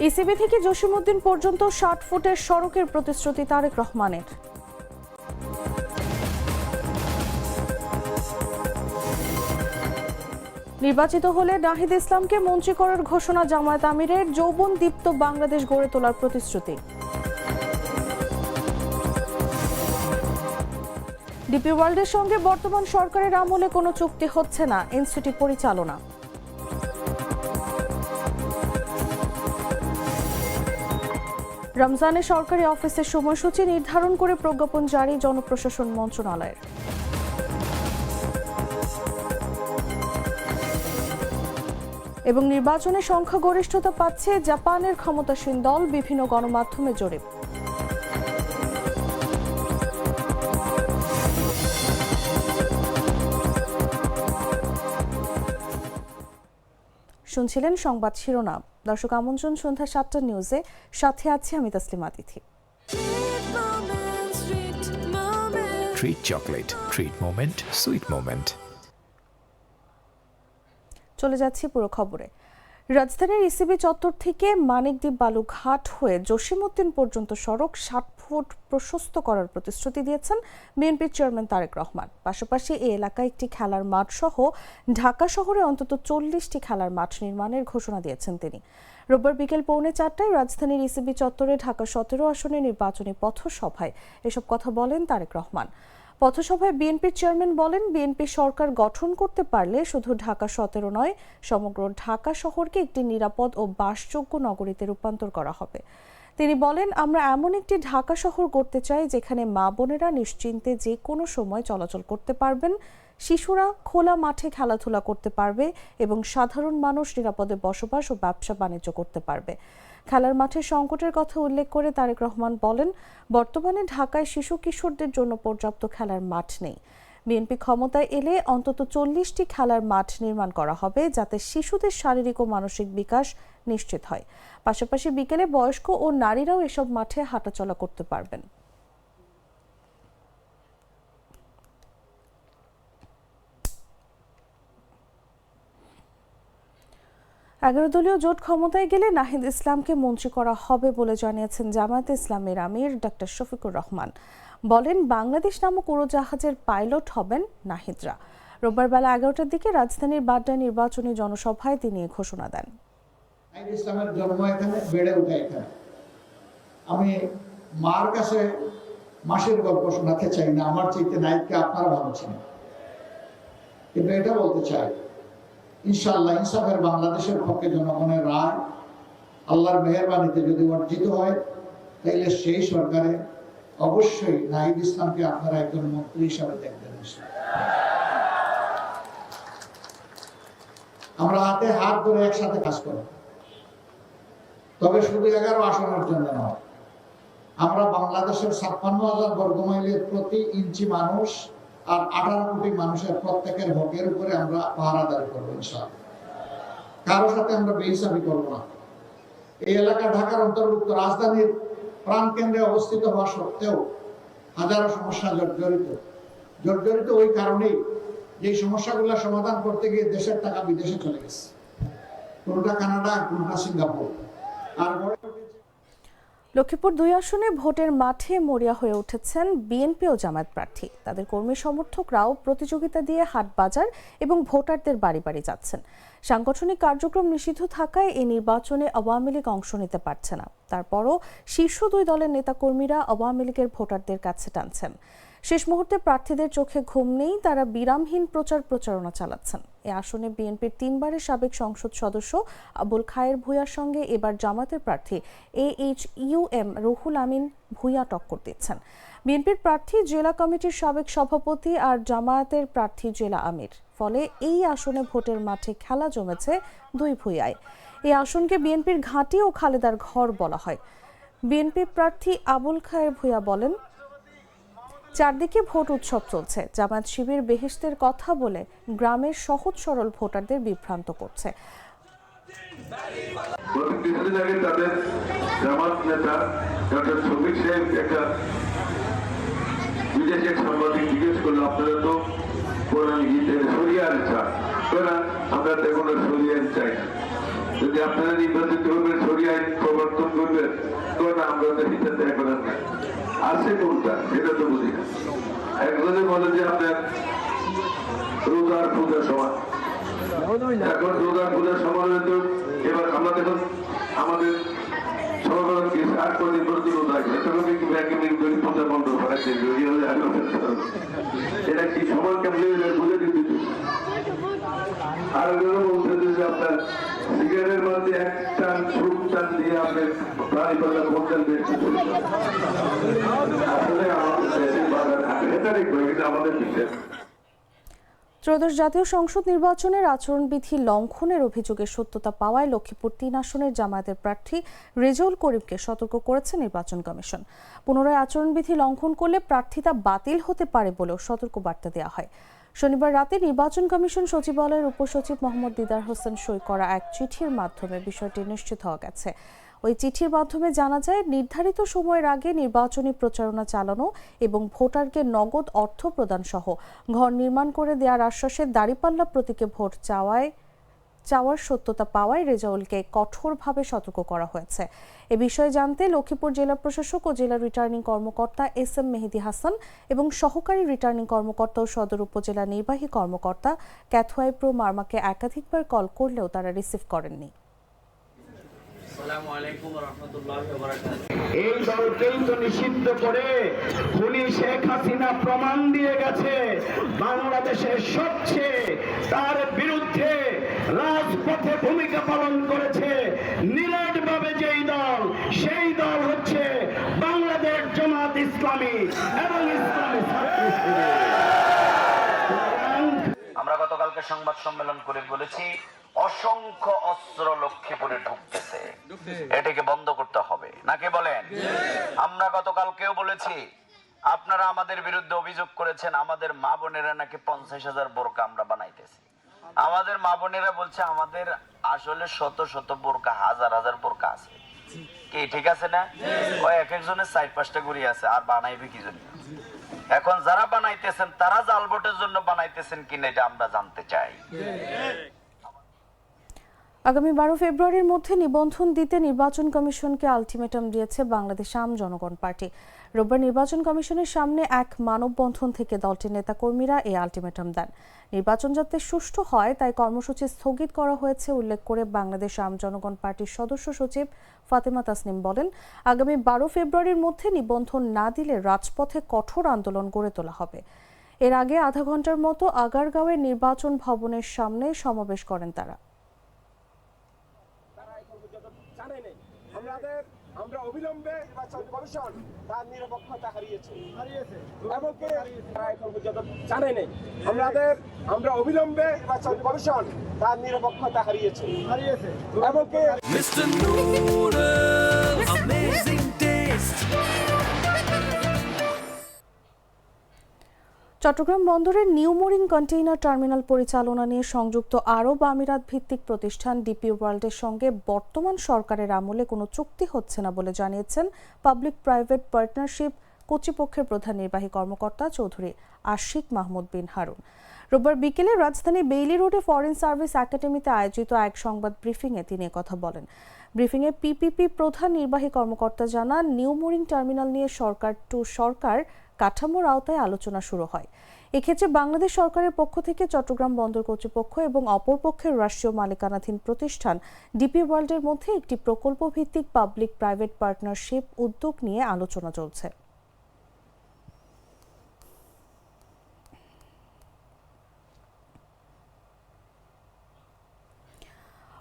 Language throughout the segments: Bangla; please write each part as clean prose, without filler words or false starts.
ইসিবি থেকে জসিমউদ্দিন পর্যন্ত ৬০ ফুটের সড়কের প্রতিশ্রুতি তারেক রহমানের। নির্বাচিত হলে নাহিদ ইসলামকে মন্ত্রী করার ঘোষণা জামায়াত আমিরের। যৌবন দীপ্ত বাংলাদেশ গড়ে তোলার প্রতিশ্রুতি। ডিপি ওয়ার্ল্ডের সঙ্গে বর্তমান সরকারের আমলে কোনো চুক্তি হচ্ছে না, এনসিটি পরিচালনা। রমজানে সরকারি অফিসের সময়সূচি নির্ধারণ করে প্রজ্ঞাপন জারি জনপ্রশাসন মন্ত্রণালয়ের। এবং নির্বাচনে সংখ্যাগরিষ্ঠতা পাচ্ছে জাপানের ক্ষমতাসীন দল, বিভিন্ন গণমাধ্যমে জরিপ। শুনছিলেন সংবাদ শিরোনাম। দর্শক আমন্ত্রণ সন্ধ্যা ৭টা নিউজে, সাথে আছি আমি Taslima Tithi. Treat chocolate, treat moment, sweet moment. চলে যাচ্ছি পুরো খবরে। রাজধানীর ইসিবি চত্বর থেকে মানিকদ্বীপ বালুঘাট হয়ে জসিমউদ্দিন পর্যন্ত সড়ক ৬০ ফুট প্রশস্ত করার প্রতিশ্রুতি দিয়েছেন বিএনপির চেয়ারম্যান তারেক রহমান। পাশাপাশি এই এলাকায় একটি খেলার মাঠ সহ ঢাকা শহরে অন্তত ৪০টি খেলার মাঠ নির্মাণের ঘোষণা দিয়েছেন তিনি। রোববার বিকেল ৩:৪টায় রাজধানীর ইসিবি চত্বরে ঢাকা ১৭ আসনে নির্বাচনী পথসভায় এসব কথা বলেন তারেক রহমান। পথসভায় বিএনপির চেয়ারম্যান বলেন, বিএনপি সরকার গঠন করতে পারলে শুধু ঢাকা ১৭ নয়, সমগ্র ঢাকা শহরকে একটি নিরাপদ ও বাসযোগ্য নগরীতে রূপান্তর করা হবে। তিনি বলেন, আমরা এমন একটি ঢাকা শহর গড়তে চাই যেখানে মা বোনেরা নিশ্চিন্তে যে কোনো সময় চলাচল করতে পারবেন, শিশুরা খোলা মাঠে খেলাধুলা করতে পারবে এবং সাধারণ মানুষ নিরাপদে বসবাস ও ব্যবসা বাণিজ্য করতে পারবে। খেলার মাঠের সংকটের কথা উল্লেখ করে তারেক রহমান বলেন, বর্তমানে ঢাকায় শিশু কিশোরদের জন্য পর্যাপ্ত খেলার মাঠ নেই। বিএনপি ক্ষমতায় এলে অন্তত ৪০টি খেলার মাঠ নির্মাণ করা হবে যাতে শিশুদের শারীরিক ও মানসিক বিকাশ নিশ্চিত হয়। পাশাপাশি বিকেলে বয়স্ক ও নারীরাও এসব মাঠে হাঁটাচলা করতে পারবেন। এগারো দলীয় জোট ক্ষমতায় গেলে নাহিদ ইসলামকে মন্ত্রী করা হবে বলে জানিয়েছেন জামায়াতে ইসলামীর আমির ডক্টর শফিকুর রহমান। বলেন, বাংলাদেশ নামক উড়োজাহাজের পাইলট হবেন নাহিদরা। রোববার বেলা ১১টার দিকে রাজধানীর বাড্ডায় নির্বাচনী জনসভায় তিনি ঘোষণা দেন। নাহিদ ইসলামের জন্ম এখানে, বেড়ে ওঠা এখানে। আমি মার কাছে মাসের গল্প শোনাতে চাই না, আমার চাইতে নাহিদকে আপনারা ভালো ছিলেন, কিন্তু এটা বলতে চাই, ইনশাআল্লাহ ইনসাফের বাংলাদেশের পক্ষে জনগণের রায় আল্লাহর মেহেরবানিতে যদি অর্জিত হয়, তাহলে সেই সরকারে অবশ্যই নাহিদ ইসলামকে আপনারা একজন মন্ত্রী হিসাবে দেখবেন। আমরা হাতে হাত ধরে একসাথে কাজ করব, তবে শুধু 11 আসনের জন্য নয়। আমরা বাংলাদেশের ৫৬,০০০ বর্গমাইলের প্রতি ইঞ্চি মানুষ আর ১৮ কোটি মানুষের প্রত্যেকের হকের উপরে আমরা পাহারাদারি করবো ইনশাআল্লাহ। কারোর সাথে আমরা বেহিসাবি করবো না। এই এলাকা ঢাকার অন্তর্ভুক্ত, রাজধানীর প্রাণকেন্দ্রে অবস্থিত হওয়া সত্ত্বেও হাজারো সমস্যা জর্জরিত ওই কারণেই যে সমস্যাগুলো সমাধান করতে গিয়ে দেশের টাকা বিদেশে চলে গেছে, কোনটা কানাডা, কোনটা সিঙ্গাপুর। আর লক্ষ্মীপুর ২ আসনে ভোটের মাঠে মরিয়া হয়ে উঠেছেন বিএনপি ও জামায়াত প্রার্থী। তাদের কর্মী সমর্থকরাও প্রতিযোগিতা দিয়ে হাট বাজার এবং ভোটারদের বাড়ি বাড়ি যাচ্ছেন। সাংগঠনিক কার্যক্রম নিষিদ্ধ থাকায় এই নির্বাচনে আওয়ামী লীগ অংশ নিতে পারছে না। তারপরও শীর্ষ ২ দলের নেতাকর্মীরা আওয়ামী লীগের ভোটারদের কাছে টানছেন। শেষ মুহূর্তে প্রার্থীদের চোখে ঘুম নেই, তারা বিরামহীন প্রচারণা চালাচ্ছেন। এ আসনে বিএনপির ৩ বারের সাবেক সংসদ সদস্য আবুল খায়ের ভূঁইয়ার সঙ্গে এবার জামায়াতের প্রার্থী AHUM রুহুল আমিন ভূঁইয়া টক্কর দিচ্ছেন। বিএনপির প্রার্থী জেলা কমিটির সাবেক সভাপতি আর জামায়াতের প্রার্থী জেলা আমির। ফলে এই আসনে ভোটের মাঠে খেলা জমেছে ২ ভূঁইয়ায়। এই আসনকে বিএনপির ঘাঁটি ও খালেদার ঘর বলা হয়। বিএনপি প্রার্থী আবুল খায়ের ভূঁইয়া বলেন, চারদিকে ভোট উৎসব চলছে। জামায়াত শিবির বেহেশতের কথা বলে গ্রামের সহজ সরল ভোটারদের বিভ্রান্ত করছে। যদি আপনারা নির্বাচিত হবে ছড়িয়ে আইন প্রবর্তন করবেন তখন আমরা তো হিসাব দেয়া করার নাই আছে কোনটা সেটা তো বুঝি না। একজনে বলে যে আপনার রোজার পূজা সমান, এখন রোজার পূজার সমান হয়তো এবার আমরা দেখুন আমাদের সর্বকে 60 কোটি প্রতি রোজা তখন কিন্তু ব্যাংকে পূজা বন্ধ করাচ্ছে এটা কি সমান কেমন বুঝে দিতে। আর বলছে যে আপনার সিগারেটের মধ্যে একটা ছুট টান দিয়ে আপনার প্রাণী পাতা ভোটাল আসলে আমাদের বিশেষ ত্রয়োদশ জাতীয় সংসদ নির্বাচনের আচরণবিধি লঙ্ঘনের অভিযোগের সত্যতা পাওয়ায় লক্ষ্মীপুর ৩ আসনের জামায়াতের প্রার্থী রেজাউল করিমকে সতর্ক করেছে নির্বাচন কমিশন। পুনরায় আচরণবিধি লঙ্ঘন করলে প্রার্থিতা বাতিল হতে পারে বলেও সতর্ক বার্তা দেওয়া হয়। শনিবার রাতে নির্বাচন কমিশন সচিবালয়ের উপসচিব মোহাম্মদ দিদার হোসেন সই করা এক চিঠির মাধ্যমে বিষয়টি নিশ্চিত হওয়া গেছে। ওই চিঠির মাধ্যমে জানা যায়, নির্ধারিত সময়ের আগে নির্বাচনী প্রচারণা চালানো এবং ভোটারকে নগদ অর্থ প্রদান সহ ঘর নির্মাণ করে দেওয়ার আশ্বাসে দাঁড়িপাল্লা প্রতীকে ভোট চাওয়ার সত্যতা পাওয়ায় রেজাউলকে কঠোরভাবে সতর্ক করা হয়েছে। এ বিষয়ে জানতে লক্ষ্মীপুর জেলা প্রশাসক ও জেলা রিটার্নিং কর্মকর্তা এস.এম. মেহেদী হাসান এবং সহকারী রিটার্নিং কর্মকর্তা ও সদর উপজেলা নির্বাহী কর্মকর্তা ক্যাথওয়াই প্রো মার্মাকে একাধিকবার কল করলেও তারা রিসিভ করেননি। এই দলকেই তো নিষিদ্ধ করে খুনি শেখ হাসিনা প্রমাণ দিয়ে গেছে বাংলাদেশের সবচেয়ে তার বিরুদ্ধে রাজপথে ভূমিকা পালন করেছে নিরলসভাবে যেই দল, সেই দল হচ্ছে বাংলাদেশ জামাত ইসলামী এবং ইসলামী ছাত্র শিবির। আমরা গতকালকে সংবাদ সম্মেলন করে বলেছি, অসংখ্য অস্ত্র লক্ষ্মীপুরে ঢুকতেছে, এটাকে বন্ধ করতে হবে নাকি বলেন? আমরা গতকালকেও বলেছি, আপনারা আমাদের বিরুদ্ধে অভিযোগ করেছেন আমাদের মা বোনেরা নাকি 50,000 বোরকা আমরা বানাইতেছি। আমাদের মা বোনেরা বলছে আমাদের আসলে শত শত বোরকা, হাজার হাজার বোরকা আছে। কি ঠিক আছে না? ওই এক একজনের 4-5টা গুড়ি আছে, আর বানাইবে কি জন্য? এখন যারা বানাইতেছেন তারা জাল ভোটের জন্য বানাইতেছেন কিনা এটা আমরা জানতে চাই। আগামী 12 ফেব্রুয়ারির মধ্যে নিবন্ধন দিতে নির্বাচন কমিশনকে আলটিমেটাম দিয়েছে বাংলাদেশ আম জনগণ পার্টি। রোববার নির্বাচন কমিশনের সামনে এক মানববন্ধন থেকে দলটির নেতাকর্মীরা এই আলটিমেটাম দেন। নির্বাচন যাতে সুষ্ঠু হয় তাই কর্মসূচি স্থগিত করা হয়েছে উল্লেখ করে বাংলাদেশ আম জনগণ পার্টির সদস্য সচিব ফাতেমা তাসনিম বলেন, আগামী 12 ফেব্রুয়ারির মধ্যে নিবন্ধন না দিলে রাজপথে কঠোর আন্দোলন গড়ে তোলা হবে। এর আগে আধা ঘন্টার মতো আগারগাঁওয়ের নির্বাচন ভবনের সামনে সমাবেশ করেন তারা। আমরা অবিলম্বে নির্বাচন কমিশন তার নিরপেক্ষতা হারিয়েছে এবং এখন পর্যন্ত জানে নেই আমরা অবিলম্বে নির্বাচন কমিশন তার নিরপেক্ষতা হারিয়েছে এবং চট্টগ্রাম বন্দরের নিউ মোরিং কন্টেইনার টার্মিনাল পরিচালনা নিয়ে সংযুক্ত আরব আমিরাত ভিত্তিক প্রতিষ্ঠান ডিপি ওয়ার্ল্ডের সঙ্গে বর্তমান সরকারের আমলে কোনো চুক্তি হচ্ছে না বলে জানিয়েছেন পাবলিক প্রাইভেট পার্টনারশিপ কর্তৃপক্ষের প্রধান নির্বাহী কর্মকর্তা চৌধুরী আশিক মাহমুদ বিন হারুন। রোববার বিকেলে রাজধানী বেইলি রোডে ফরেন সার্ভিস একাডেমিতে আয়োজিত এক সংবাদ ব্রিফিংয়ে তিনি কথা বলেন। ব্রিফিংয়ে পিপিপি প্রধান নির্বাহী কর্মকর্তা জানান, নিউ মোরিং টার্মিনাল নিয়ে সরকার টু সরকার কাঠামোর আওতায় আলোচনা শুরু হয়। এক্ষেত্রে বাংলাদেশ সরকারের পক্ষ থেকে চট্টগ্রাম বন্দর কর্তৃপক্ষ এবং অপরপক্ষের রাষ্ট্রীয় মালিকানাধীন প্রতিষ্ঠান ডিপি ওয়ার্ল্ডের মধ্যে একটি প্রকল্প ভিত্তিক পাবলিক প্রাইভেট পার্টনারশিপ উদ্যোগ নিয়ে আলোচনা চলছে।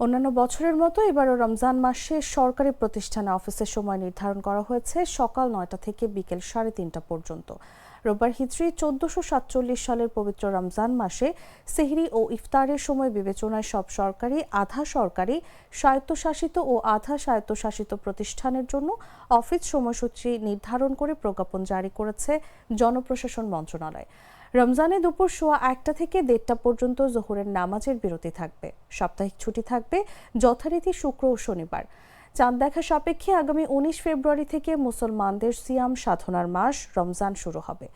অন্যান্য বছরের মতো এবারও রমজান মাসে সরকারি প্রতিষ্ঠানে অফিসের সময় নির্ধারণ করা হয়েছে সকাল 9টা থেকে বিকেল 3:30 পর্যন্ত। রোববার হিজরি 1447 সালের পবিত্র রমজান মাসে সেহরি ও ইফতারের সময় বিবেচনায় সব সরকারি, আধা সরকারি, স্বায়ত্তশাসিত ও আধা স্বায়ত্তশাসিত প্রতিষ্ঠানের জন্য অফিস সময়সূচি নির্ধারণ করে প্রজ্ঞাপন জারি করেছে জনপ্রশাসন মন্ত্রণালয়। রমজানে দুপুর 1:15 থেকে 1:30 পর্যন্ত জোহরের নামাজের বিরতি থাকবে। সাপ্তাহিক ছুটি থাকবে যথারীতি শুক্র ও শনিবার। চাঁদ দেখা সাপেক্ষে আগামী 19 ফেব্রুয়ারি থেকে মুসলমানদের সিয়াম সাধনার মাস রমজান শুরু হবে।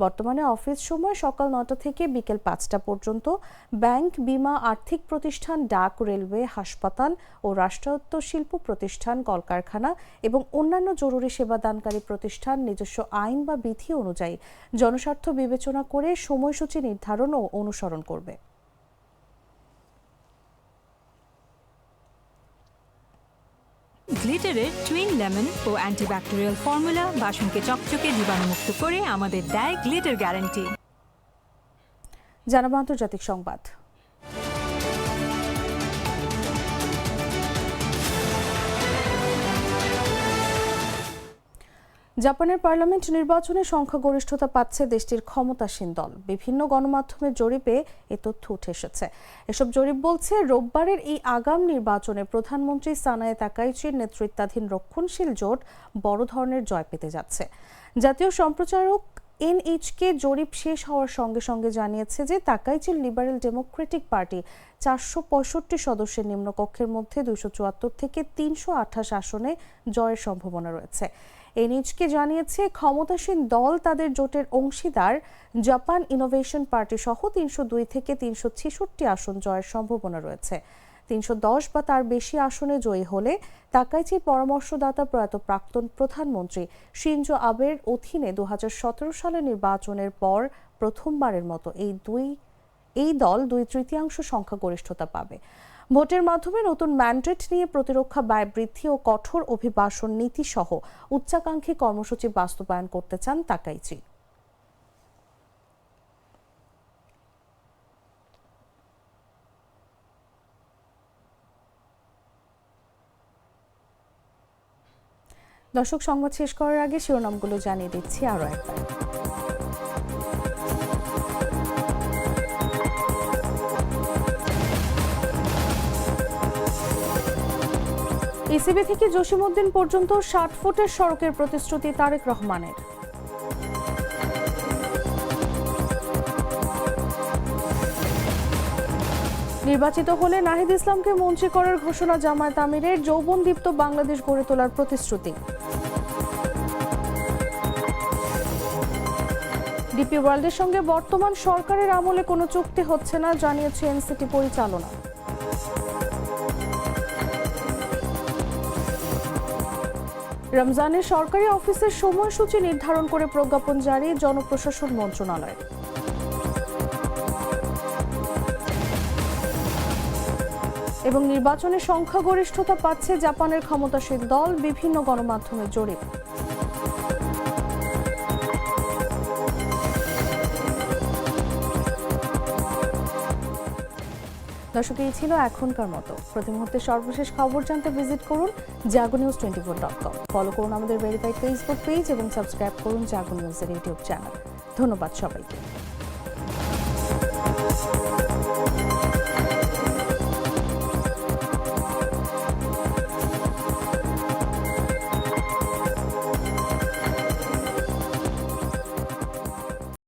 বর্তমানে অফিস সময় সকাল 9টা থেকে বিকেল 5টা পর্যন্ত। ব্যাংক, বিমা, আর্থিক প্রতিষ্ঠান, ডাক, রেলওয়ে, হাসপাতাল ও রাষ্ট্রায়ত্ত শিল্প প্রতিষ্ঠান, কলকারখানা এবং অন্যান্য জরুরি সেবাদানকারী প্রতিষ্ঠান নিজস্ব আইন বা বিধি অনুযায়ী জনস্বার্থ বিবেচনা করে সময়সূচি নির্ধারণ ও অনুসরণ করবে। গ্লিটারের টুইন লেমন ও অ্যান্টিব্যাকটেরিয়াল ফর্মুলা বাসনকে চকচকে জীবাণুমুক্ত করে আমাদের দেয় গ্লিটার গ্যারান্টি। জানাবো আন্তর্জাতিক সংবাদ। জাপানের পার্লামেন্ট নির্বাচনে সংখ্যাগরিষ্ঠতা পাচ্ছে দেশটির ক্ষমতাসীন দল। বিভিন্ন গণমাধ্যমের জরিপে এ তথ্য উঠে এসেছে। এসব জরিপ বলছে রোববারের এই আগাম নির্বাচনে প্রধানমন্ত্রী সানায়ে তাকাইচির নেতৃত্বাধীন রক্ষণশীল জোট বড় ধরনের জয় পেতে যাচ্ছে। জাতীয় সম্প্রচারক এনএইচকে জরিপ শেষ হওয়ার সঙ্গে সঙ্গে জানিয়েছে যে তাকাইচির লিবারেল ডেমোক্রেটিক পার্টি 465 সদস্যের নিম্নকক্ষের মধ্যে 274 থেকে 328 আসনে জয়ের সম্ভাবনা রয়েছে। এনএইচকে জানিয়েছে ক্ষমতাসীন দল তাদের জোটের অংশীদার জাপান ইনোভেশন পার্টি সহ 302 থেকে 366 আসন জয়ের সম্ভাবনা রয়েছে। 310 বা তার বেশি আসনে জয়ী হলে তাকাইচির পরামর্শদাতা প্রয়াত প্রাক্তন প্রধানমন্ত্রী শিনজো আবের অধীনে 2017 সালের নির্বাচনের পর প্রথমবারের মতো এই দল 2/3 সংখ্যাগরিষ্ঠতা পাবে। ভোটের মাধ্যমে নতুন ম্যান্ডেট নিয়ে প্রতিরক্ষা ব্যয় বৃদ্ধি ও কঠোর অভিবাসন নীতি সহ উচ্চাকাঙ্ক্ষী কর্মসূচি বাস্তবায়ন করতে চান তাকাইচি। দর্শক, সংবাদ শেষ করার আগে শিরোনামগুলো জানিয়ে দিচ্ছি আরও একবার। ইসিবি থেকে জসিমউদ্দিন পর্যন্ত 60 ফুটের সড়কের প্রতিশ্রুতি তারেক রহমানের। নির্বাচিত হলে নাহিদ ইসলামকে মন্ত্রী করার ঘোষণা জামায়াত আমিরের। যৌবনদীপ্ত বাংলাদেশ গড়ে তোলার প্রতিশ্রুতি। ডিপি ওয়ার্ল্ডের সঙ্গে বর্তমান সরকারের আমলে কোনো চুক্তি হচ্ছে না, জানিয়েছে এনসিটি পরিচালনা। রমজানের সরকারি অফিসের সময়সূচি নির্ধারণ করে প্রজ্ঞাপন জারি, জনপ্রশাসন মন্ত্রণালয়। এবং নির্বাচনে সংখ্যাগরিষ্ঠতা পাচ্ছে জাপানের ক্ষমতাসীন দল, বিভিন্ন গণমাধ্যমের জরিপ। দর্শক, এই ছিল এখনকার মতো। প্রতি মুহূর্তে সর্বশেষ খবর জানতে ভিজিট করুন jagonews24.com। ফলো করুন আমাদের ভেরিফাইড ফেসবুক পেজ এবং সাবস্ক্রাইব করুন জাগো নিউজের ইউটিউব চ্যানেল। ধন্যবাদ সবাইকে।